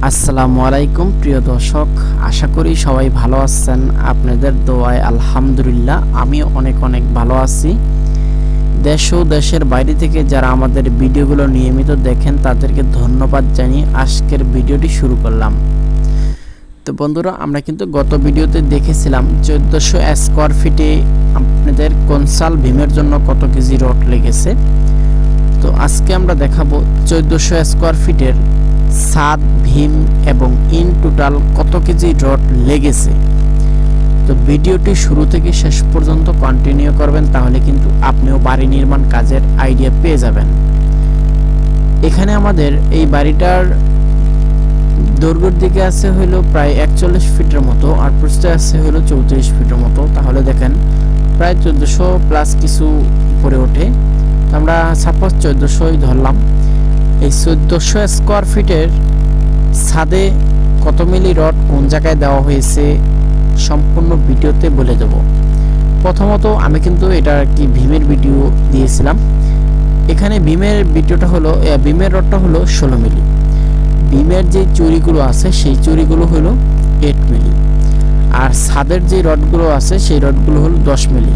আসসালামু আলাইকুম প্রিয় দর্শক, আশা করি সবাই ভালো আছেন। আপনাদের দোয়ায় আলহামদুলিল্লাহ আমিও অনেক ভালো আছি। দেশ ও দেশের বাইরে থেকে যারা আমাদের ভিডিওগুলো নিয়মিত দেখেন তাদেরকে ধন্যবাদ জানিয়ে আজকের ভিডিওটি শুরু করলাম। তো বন্ধুরা, আমরা কিন্তু গত ভিডিওতে দেখেছিলাম 1400 স্কোয়ার ফিটে আপনাদের কনসাল ভীমের জন্য কত কেজি রড লেগেছে। তো আজকে আমরা দেখাবো 1400 স্কোয়ার ফিটের ছাদ, ভীম এবং ইন টোটাল কত কেজি রড লেগেছে। তো ভিডিওটি শুরু থেকে শেষ পর্যন্ত কন্টিনিউ করবেন, তাহলে কিন্তু আপনিও বাড়ি নির্মাণ কাজের আইডিয়া পেয়ে যাবেন। এখানে আমাদের এই বাড়িটার দৈর্ঘ্যের দিকে আছে হলো প্রায় 41 ফিটের মতো, আর প্রস্থে আছে হলো 34 ফিটের মতো। তাহলে দেখেন প্রায় 1400 প্লাস কিছু উপরে ওঠে। আমরা সাপোজ 1400ই ধরলাম। এই 1400 স্কোয়ার ফিটের ছাদে কত মিলি রড কোন জায়গায় দেওয়া হয়েছে সম্পূর্ণ ভিডিওতে বলে দেব। প্রথমত আমি কিন্তু এটা কি ভীমের ভিডিও দিয়েছিলাম। এখানে ভীমের ভিডিওটা হলো ভীমের রডটা হলো 16 মিলি। ভীমের যে চুরিগুলো আছে সেই চুরিগুলো হলো 8 মিলি, আর ছাদের যে রডগুলো আছে সেই রডগুলো হলো 10 মিলি।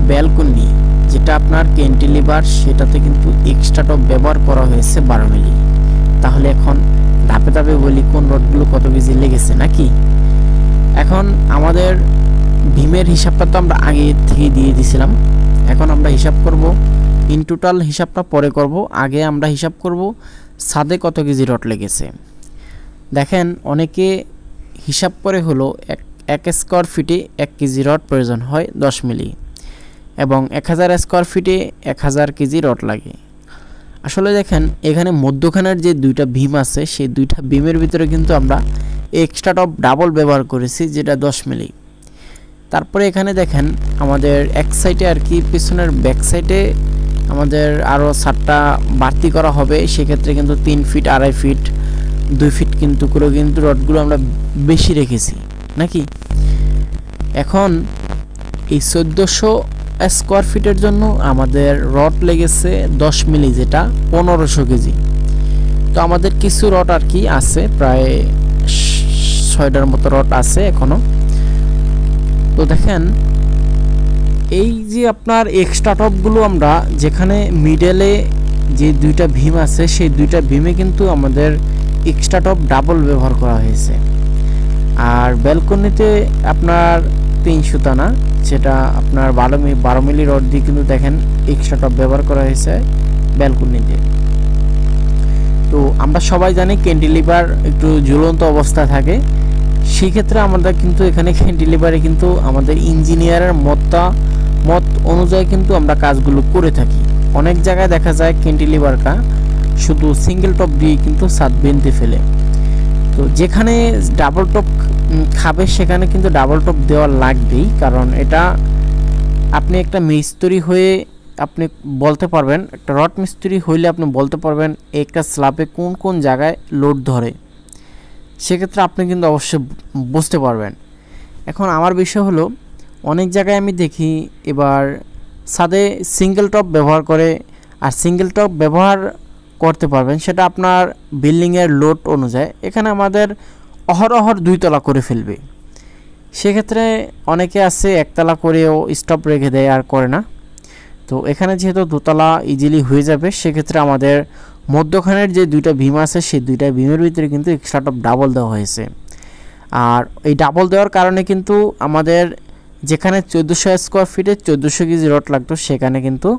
ব্যালকনি যেটা আপনার ক্যান্টিলিভার, সেটাতে কিন্তু এক্সট্রা টপ ব্যবহার করা হয়েছে 12 মিলি। তাহলে এখন ধাপে ধাপে বলি কোন রডগুলো কত কেজি লেগেছে নাকি। এখন আমাদের ভীমের হিসাবটা তো আমরা আগে থেকে দিয়ে দিয়েছিলাম। এখন আমরা হিসাব করব, ইন টোটাল হিসাবটা পরে করব। আগে আমরা হিসাব করব ছাদে কত কেজি রড লেগেছে। দেখেন অনেকে হিসাব করে হলো এক স্কোয়ার ফিটে 1 কেজি রড প্রয়োজন হয় 10 মিলি, এবং 1000 স্কোয়ার ফিটে 1000 কেজি রড লাগে। আসলে দেখেন এখানে মধ্যখানের যে দুইটা ভীম আছে সেই দুইটা ভীমের ভিতরে কিন্তু আমরা এক্সট্রা টপ ডাবল ব্যবহার করেছি, যেটা 10 মিলি। তারপরে এখানে দেখেন আমাদের এক সাইডে আর কি পিছনের ব্যাক সাইডে আমাদের আরও 7টা বাড়তি করা হবে। সেক্ষেত্রে কিন্তু 3 ফিট, 2.5 ফিট, 2 ফিট কিন্তু করে কিন্তু রডগুলো আমরা বেশি রেখেছি নাকি। এখন এই 1400 স্কোয়ার ফিটের জন্য আমাদের রড লেগেছে 10 মিলি, যেটা 1500 কেজি। তো আমাদের কিছু রড আর কি আছে, প্রায় 6টার মতো রড আছে এখনো। তো দেখেন এই যে আপনার এক্সট্রা টপগুলো আমরা যেখানে মিডলে যে দুইটা ভীম আছে সেই দুইটা ভীমে কিন্তু আমাদের এক্সট্রা টপ ডাবল ব্যবহার করা হয়েছে। আর ব্যালকনিতে আপনার 300 টানা, সেটা আপনার 12 মিলি রড দিয়ে কিন্তু দেখেন এক্সট্রা টপ ব্যবহার করা হয়েছে ব্যালকনিতে। তো আমরা সবাই জানি ক্যান্টিলিভার একটু ঝুলন্ত অবস্থা থাকে, সেই ক্ষেত্রে আমরা কিন্তু এখানে ক্যান্টিলিভারে কিন্তু আমাদের ইঞ্জিনিয়ারের মত অনুযায়ী কিন্তু আমরা কাজগুলো করে থাকি। অনেক জায়গায় দেখা যায় ক্যান্টিলিভারটা শুধু সিঙ্গেল টপ দিয়ে কিন্তু ছাদ বেঁধে ফেলে। তো যেখানে ডাবল টপ খাবে সেখানে কিন্তু ডাবল টপ দেওয়া লাগবেই, কারণ এটা আপনি একটা মিস্ত্রি হয়ে আপনি বলতে পারবেন, একটা রড মিস্ত্রি হইলে আপনি বলতে পারবেন একটা স্ল্যাবে কোন কোন জায়গায় লোড ধরে। সেক্ষেত্রে আপনি কিন্তু অবশ্যই বুঝতে পারবেন। এখন আমার বিষয় হলো অনেক জায়গায় আমি দেখি এবার ছাদে সিঙ্গেল টপ ব্যবহার করে, আর সিঙ্গেল টপ ব্যবহার করতে পারবেন সেটা আপনার বিল্ডিংয়ের লোড অনুযায়ী। এখানে আমাদের অহরহ 2 তলা করে ফেলবে। সেক্ষেত্রে অনেকে আছে 1 তলা করেও স্টপ রেখে দেয় আর করে না। তো এখানে যেহেতু 2 তলা ইজিলি হয়ে যাবে, সেক্ষেত্রে আমাদের মধ্যখানের যে দুইটা ভীম আছে সেই দুইটা ভীমের ভিতরে কিন্তু এক্সট্রা টপ ডাবল দেওয়া হয়েছে। আর এই ডাবল দেওয়ার কারণে কিন্তু আমাদের যেখানে 1400 স্কোয়ার ফিটে 1400 কেজি রড লাগতো সেখানে কিন্তু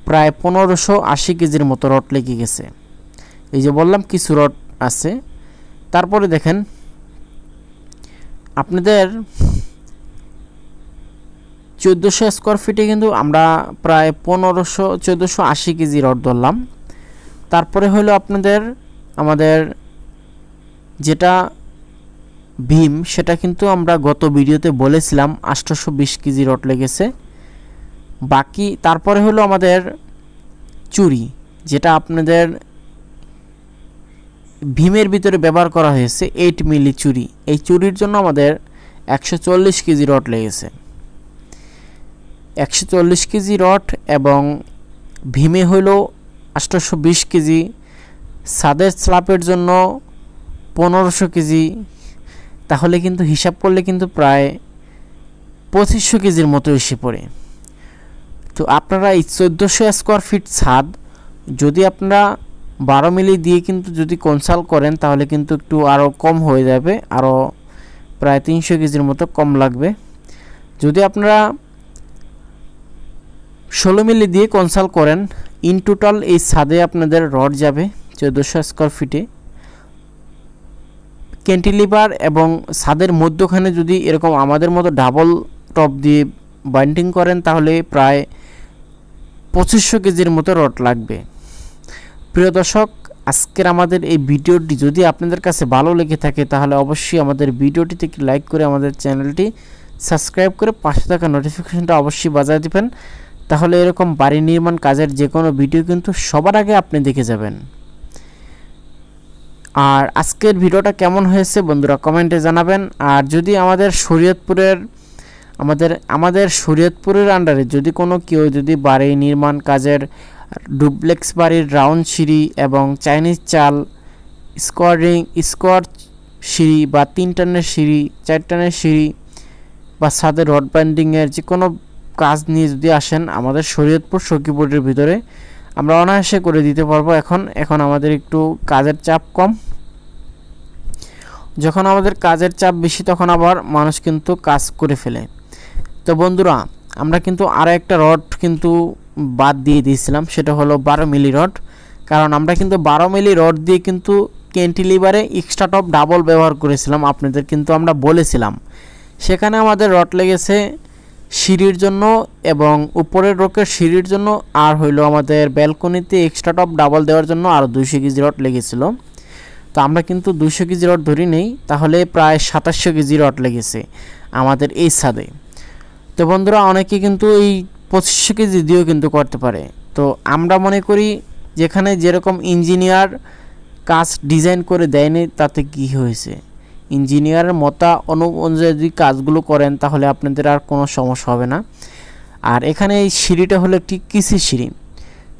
প্রায় 1580 কেজির মতো রড লেগে গেছে। এই যে বললাম কিছু রড আছে। তারপরে দেখেন আপনাদের 1400 স্কোয়ার ফিটে কিন্তু আমরা প্রায় 1480 কেজি রড ধরলাম। তারপরে হলো আপনাদের আমাদের যেটা ভীম, সেটা কিন্তু আমরা গত ভিডিওতে বলেছিলাম 820 কেজি রড লেগেছে বাকি। তারপরে হলো আমাদের চুরি, যেটা আপনাদের ভীমের ভিতরে ব্যবহার করা হয়েছে 8 মিলি চুরি। এই চুরির জন্য আমাদের 140 কেজি রড লেগেছে। 140 কেজি রড এবং ভীমে হলো 820 কেজি, ছাদের স্ল্যাবের জন্য 1500 কেজি, তাহলে কিন্তু হিসাব করলে কিন্তু প্রায় 2500 কেজির মতো এসে পড়ে। তো আপনারা এই 1400 স্কোয়ার ফিট ছাদ যদি আপনারা 12 মিলি দিয়ে কিন্তু যদি কনসাল্ট করেন তাহলে কিন্তু একটু আরও কম হয়ে যাবে, আরও প্রায় 300 কেজির মতো কম লাগবে। যদি আপনারা 16 মিলি দিয়ে কনসাল্ট করেন, ইন টোটাল এই ছাদে আপনাদের রড যাবে 1400 স্কোয়ার ফিটে। ক্যান্টিলিভার এবং ছাদের মধ্যখানে যদি এরকম আমাদের মতো ডাবল টপ দিয়ে বাইন্ডিং করেন তাহলে প্রায় 2500 কেজির মতো রড লাগবে। প্রিয় দর্শক, আজকের আমাদের এই ভিডিওটি যদি আপনাদের কাছে ভালো লেগে থাকে তাহলে অবশ্যই আমাদের ভিডিওটিতে লাইক করে আমাদের চ্যানেলটি সাবস্ক্রাইব করে পাশে থাকা নোটিফিকেশনটা অবশ্যই বাজায় দিবেন, তাহলে এরকম বাড়ি নির্মাণ কাজের যে কোনো ভিডিও কিন্তু সবার আগে আপনি দেখে যাবেন। আর আজকের ভিডিওটা কেমন হয়েছে বন্ধুরা কমেন্টে জানাবেন। আর যদি আমাদের শরীয়তপুরের আন্ডারে যদি কোনো কেউ যদি বাড়ি নির্মাণ কাজের ডুপ্লেক্স বাড়ির রাউন্ড সিঁড়ি এবং চাইনিজ চাল, স্কোয়ার সিঁড়ি বা 3 টানের সিঁড়ি, 4 টানের সিঁড়ি বা ছাদের রড বাইন্ডিংয়ের যে কোনো কাজ নিয়ে যদি আসেন আমাদের শরীয়তপুর সখীপুরের ভিতরে, আমরা অনায়াসে করে দিতে পারবো। এখন আমাদের একটু কাজের চাপ কম, যখন আমাদের কাজের চাপ বেশি তখন আবার মানুষ কিন্তু কাজ করে ফেলে। তো বন্ধুরা, আমরা কিন্তু আরও একটা রড কিন্তু বাদ দিয়ে দিয়েছিলাম, সেটা হলো 12 মিলি রড। কারণ আমরা কিন্তু 12 মিলি রড দিয়ে কিন্তু ক্যান্টিলিভারে এক্সট্রা টপ ডাবল ব্যবহার করেছিলাম, আপনাদের কিন্তু আমরা বলেছিলাম। সেখানে আমাদের রড লেগেছে সিঁড়ির জন্য এবং উপরের রকের সিঁড়ির জন্য, আর হইলো আমাদের ব্যালকনিতে এক্সট্রা টপ ডাবল দেওয়ার জন্য আরও 200 কেজি রড লেগেছিল। তো আমরা কিন্তু 200 কেজি রড ধরি নেই, তাহলে প্রায় 2700 কেজি রড লেগেছে আমাদের এই ছাদে। তো বন্ধুরা, অনেকে কিন্তু এই 2500 কেজি দিয়েও কিন্তু করতে পারে। তো আমরা মনে করি যেখানে যেরকম ইঞ্জিনিয়ার কাজ ডিজাইন করে দেয়নি তাতে কি হয়েছে, ইঞ্জিনিয়ারের মতা অনুযায়ী যদি কাজগুলো করেন তাহলে আপনাদের আর কোনো সমস্যা হবে না। আর এখানে এই সিঁড়িটা হলো একটি কিসি সিঁড়ি।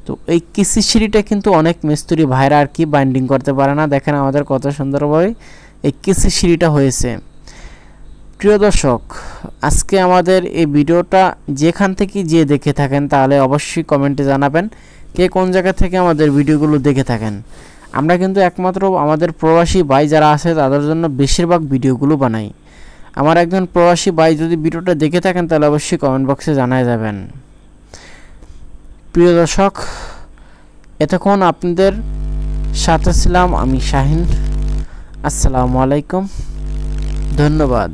তো এই কিসি সিঁড়িটা কিন্তু অনেক মিস্ত্রি ভাইরা আর কি বাইন্ডিং করতে পারে না। দেখেন আমাদের কত সুন্দরভাবে এই কিসি সিঁড়িটা হয়েছে। প্রিয় দর্শক, আজকে আমাদের এই ভিডিওটা যেখান থেকে যে দেখে থাকেন তাহলে অবশ্যই কমেন্টে জানাবেন কে কোন জায়গা থেকে আমাদের ভিডিওগুলো দেখে থাকেন। আমরা কিন্তু একমাত্র আমাদের প্রবাসী ভাই যারা আছে তাদের জন্য বেশিরভাগ ভিডিওগুলো বানাই। আমার একজন প্রবাসী ভাই যদি ভিডিওটা দেখে থাকেন তাহলে অবশ্যই কমেন্ট বক্সে জানায় যাবেন। প্রিয় দর্শক, এতক্ষণ আপনাদের সাথে ছিলাম আমি শাহিন। আসসালামু আলাইকুম, ধন্যবাদ।